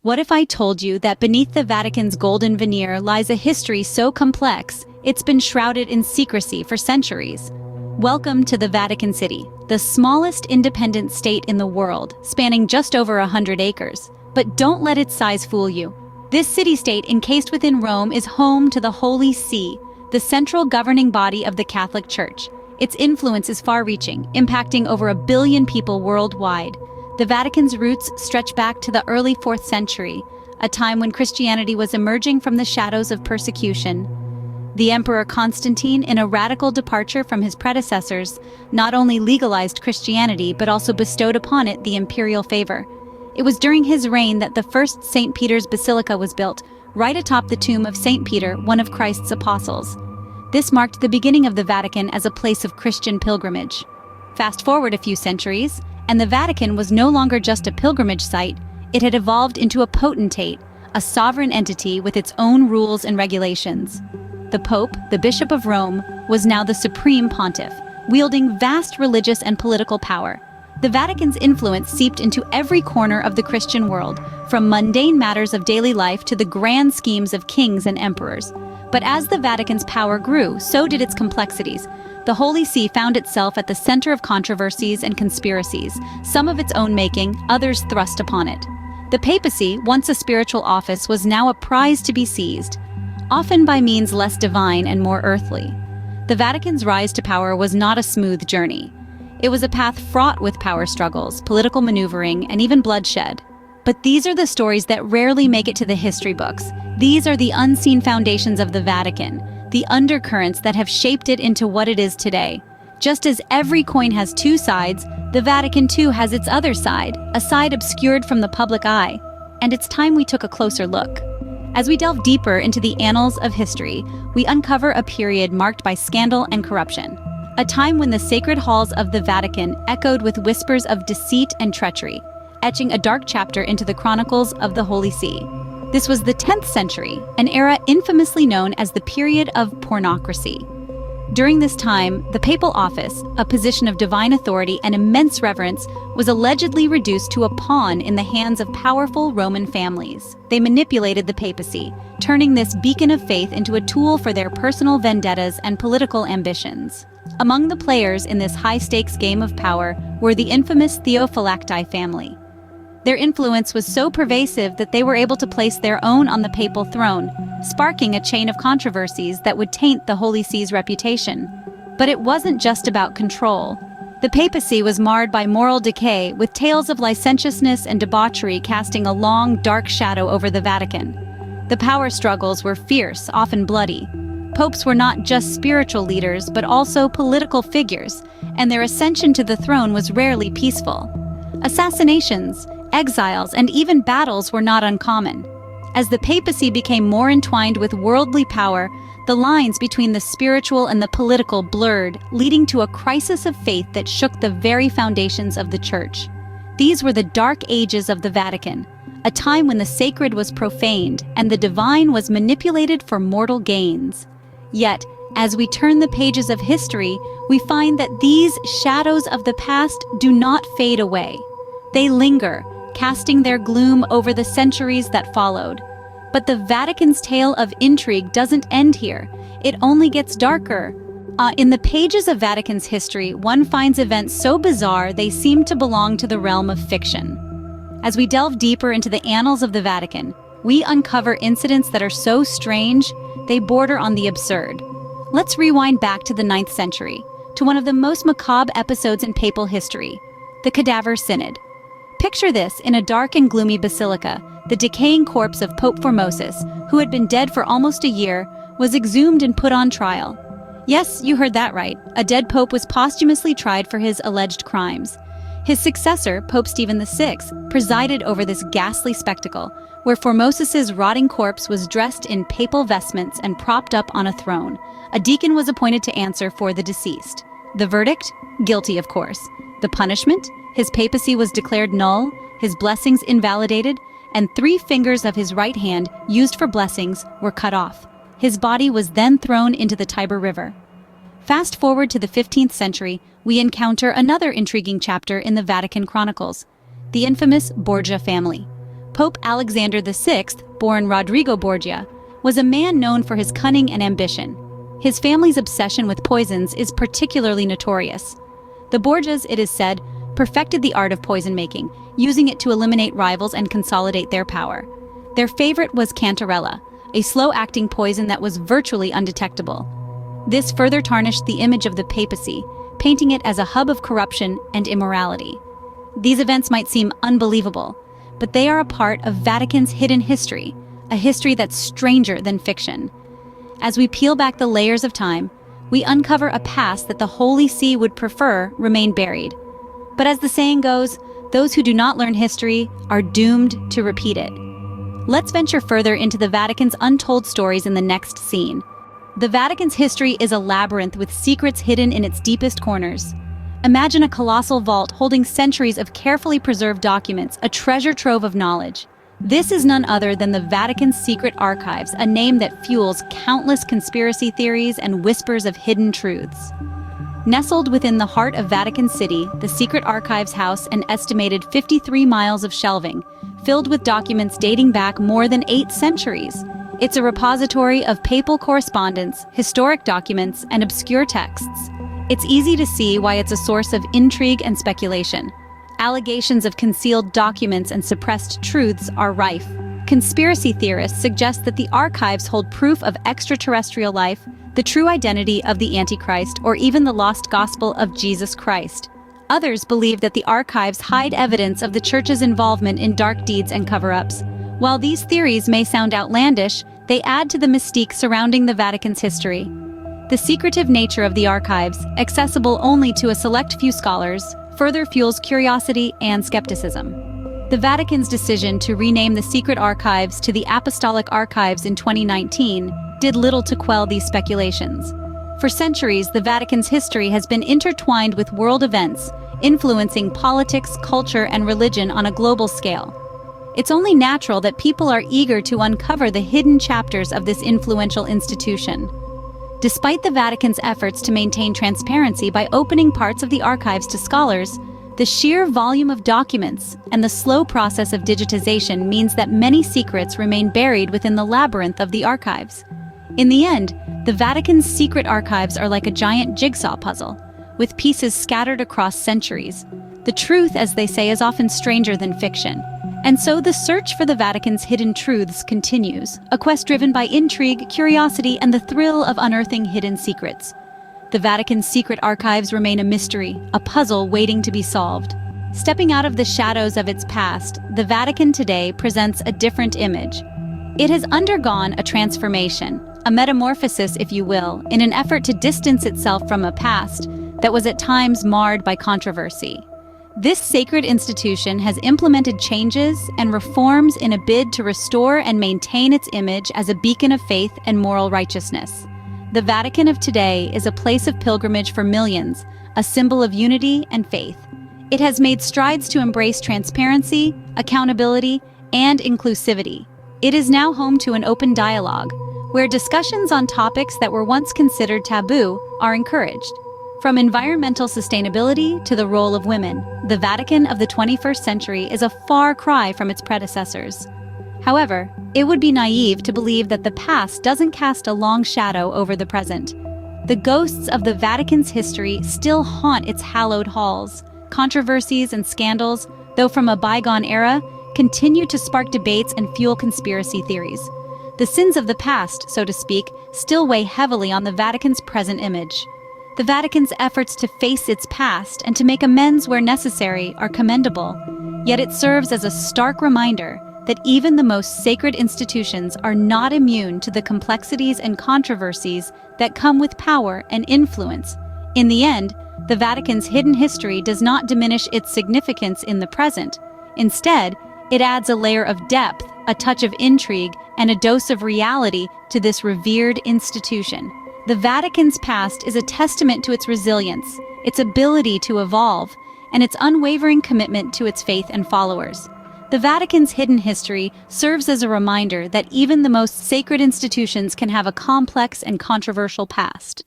What if I told you that beneath the Vatican's golden veneer lies a history so complex, it's been shrouded in secrecy for centuries? Welcome to the Vatican City, the smallest independent state in the world, spanning just over 100 acres. But don't let its size fool you. This city-state encased within Rome is home to the Holy See, the central governing body of the Catholic Church. Its influence is far-reaching, impacting over 1 billion people worldwide. The Vatican's roots stretch back to the early 4th century, a time when Christianity was emerging from the shadows of persecution. The Emperor Constantine, in a radical departure from his predecessors, not only legalized Christianity but also bestowed upon it the imperial favor. It was during his reign that the first St. Peter's Basilica was built, right atop the tomb of St. Peter, one of Christ's apostles. This marked the beginning of the Vatican as a place of Christian pilgrimage. Fast forward a few centuries, and the Vatican was no longer just a pilgrimage site. It had evolved into a potentate, a sovereign entity with its own rules and regulations. The Pope, the Bishop of Rome, was now the supreme pontiff, wielding vast religious and political power. The Vatican's influence seeped into every corner of the Christian world, from mundane matters of daily life to the grand schemes of kings and emperors. But as the Vatican's power grew, so did its complexities. The Holy See found itself at the center of controversies and conspiracies, some of its own making, others thrust upon it. The papacy, once a spiritual office, was now a prize to be seized, often by means less divine and more earthly. The Vatican's rise to power was not a smooth journey. It was a path fraught with power struggles, political maneuvering, and even bloodshed. But these are the stories that rarely make it to the history books. These are the unseen foundations of the Vatican, the undercurrents that have shaped it into what it is today. Just as every coin has two sides, the Vatican too has its other side, a side obscured from the public eye. And it's time we took a closer look. As we delve deeper into the annals of history, we uncover a period marked by scandal and corruption. A time when the sacred halls of the Vatican echoed with whispers of deceit and treachery, etching a dark chapter into the chronicles of the Holy See. This was the 10th century, an era infamously known as the period of pornocracy. During this time, the papal office, a position of divine authority and immense reverence, was allegedly reduced to a pawn in the hands of powerful Roman families. They manipulated the papacy, turning this beacon of faith into a tool for their personal vendettas and political ambitions. Among the players in this high-stakes game of power were the infamous Theophylacti family. Their influence was so pervasive that they were able to place their own on the papal throne, sparking a chain of controversies that would taint the Holy See's reputation. But it wasn't just about control. The papacy was marred by moral decay, with tales of licentiousness and debauchery casting a long, dark shadow over the Vatican. The power struggles were fierce, often bloody. Popes were not just spiritual leaders, but also political figures, and their ascension to the throne was rarely peaceful. Assassinations, exiles, and even battles were not uncommon. As the papacy became more entwined with worldly power, the lines between the spiritual and the political blurred, leading to a crisis of faith that shook the very foundations of the Church. These were the dark ages of the Vatican, a time when the sacred was profaned and the divine was manipulated for mortal gains. Yet, as we turn the pages of history, we find that these shadows of the past do not fade away. They linger, casting their gloom over the centuries that followed. But the Vatican's tale of intrigue doesn't end here. It only gets darker. In the pages of Vatican's history, one finds events so bizarre they seem to belong to the realm of fiction. As we delve deeper into the annals of the Vatican, we uncover incidents that are so strange, they border on the absurd. Let's rewind back to the 9th century, to one of the most macabre episodes in papal history, the Cadaver Synod. Picture this in a dark and gloomy basilica. The decaying corpse of Pope Formosus, who had been dead for almost a year, was exhumed and put on trial. Yes, you heard that right. A dead pope was posthumously tried for his alleged crimes. His successor, Pope Stephen VI, presided over this ghastly spectacle, where Formosus's rotting corpse was dressed in papal vestments and propped up on a throne. A deacon was appointed to answer for the deceased. The verdict? Guilty, of course. The punishment? His papacy was declared null, his blessings invalidated, and 3 fingers of his right hand, used for blessings, were cut off. His body was then thrown into the Tiber River. Fast forward to the 15th century, we encounter another intriguing chapter in the Vatican chronicles, the infamous Borgia family. Pope Alexander VI, born Rodrigo Borgia, was a man known for his cunning and ambition. His family's obsession with poisons is particularly notorious. The Borgias, it is said, perfected the art of poison making, using it to eliminate rivals and consolidate their power. Their favorite was cantarella, a slow-acting poison that was virtually undetectable. This further tarnished the image of the papacy, painting it as a hub of corruption and immorality. These events might seem unbelievable, but they are a part of Vatican's hidden history, a history that's stranger than fiction. As we peel back the layers of time, we uncover a past that the Holy See would prefer remain buried. But as the saying goes, those who do not learn history are doomed to repeat it. Let's venture further into the Vatican's untold stories in the next scene. The Vatican's history is a labyrinth with secrets hidden in its deepest corners. Imagine a colossal vault holding centuries of carefully preserved documents, a treasure trove of knowledge. This is none other than the Vatican's secret archives, a name that fuels countless conspiracy theories and whispers of hidden truths. Nestled within the heart of Vatican City, the secret archives house an estimated 53 miles of shelving, filled with documents dating back more than 8 centuries. It's a repository of papal correspondence, historic documents, and obscure texts. It's easy to see why it's a source of intrigue and speculation. Allegations of concealed documents and suppressed truths are rife. Conspiracy theorists suggest that the archives hold proof of extraterrestrial life, the true identity of the Antichrist, or even the lost gospel of Jesus Christ. Others believe that the archives hide evidence of the Church's involvement in dark deeds and cover-ups. While these theories may sound outlandish, they add to the mystique surrounding the Vatican's history. The secretive nature of the archives, accessible only to a select few scholars, further fuels curiosity and skepticism. The Vatican's decision to rename the secret archives to the Apostolic Archives in 2019 did little to quell these speculations. For centuries, the Vatican's history has been intertwined with world events, influencing politics, culture, and religion on a global scale. It's only natural that people are eager to uncover the hidden chapters of this influential institution. Despite the Vatican's efforts to maintain transparency by opening parts of the archives to scholars, the sheer volume of documents and the slow process of digitization means that many secrets remain buried within the labyrinth of the archives. In the end, the Vatican's secret archives are like a giant jigsaw puzzle, with pieces scattered across centuries. The truth, as they say, is often stranger than fiction. And so the search for the Vatican's hidden truths continues, a quest driven by intrigue, curiosity, and the thrill of unearthing hidden secrets. The Vatican's secret archives remain a mystery, a puzzle waiting to be solved. Stepping out of the shadows of its past, the Vatican today presents a different image. It has undergone a transformation, a metamorphosis, if you will, in an effort to distance itself from a past that was at times marred by controversy. This sacred institution has implemented changes and reforms in a bid to restore and maintain its image as a beacon of faith and moral righteousness. The Vatican of today is a place of pilgrimage for millions, a symbol of unity and faith. It has made strides to embrace transparency, accountability, and inclusivity. It is now home to an open dialogue, where discussions on topics that were once considered taboo are encouraged. From environmental sustainability to the role of women, the Vatican of the 21st century is a far cry from its predecessors. However, it would be naive to believe that the past doesn't cast a long shadow over the present. The ghosts of the Vatican's history still haunt its hallowed halls. Controversies and scandals, though from a bygone era, continue to spark debates and fuel conspiracy theories. The sins of the past, so to speak, still weigh heavily on the Vatican's present image. The Vatican's efforts to face its past and to make amends where necessary are commendable, yet it serves as a stark reminder that even the most sacred institutions are not immune to the complexities and controversies that come with power and influence. In the end, the Vatican's hidden history does not diminish its significance in the present. Instead, it adds a layer of depth, a touch of intrigue, and a dose of reality to this revered institution. The Vatican's past is a testament to its resilience, its ability to evolve, and its unwavering commitment to its faith and followers. The Vatican's hidden history serves as a reminder that even the most sacred institutions can have a complex and controversial past.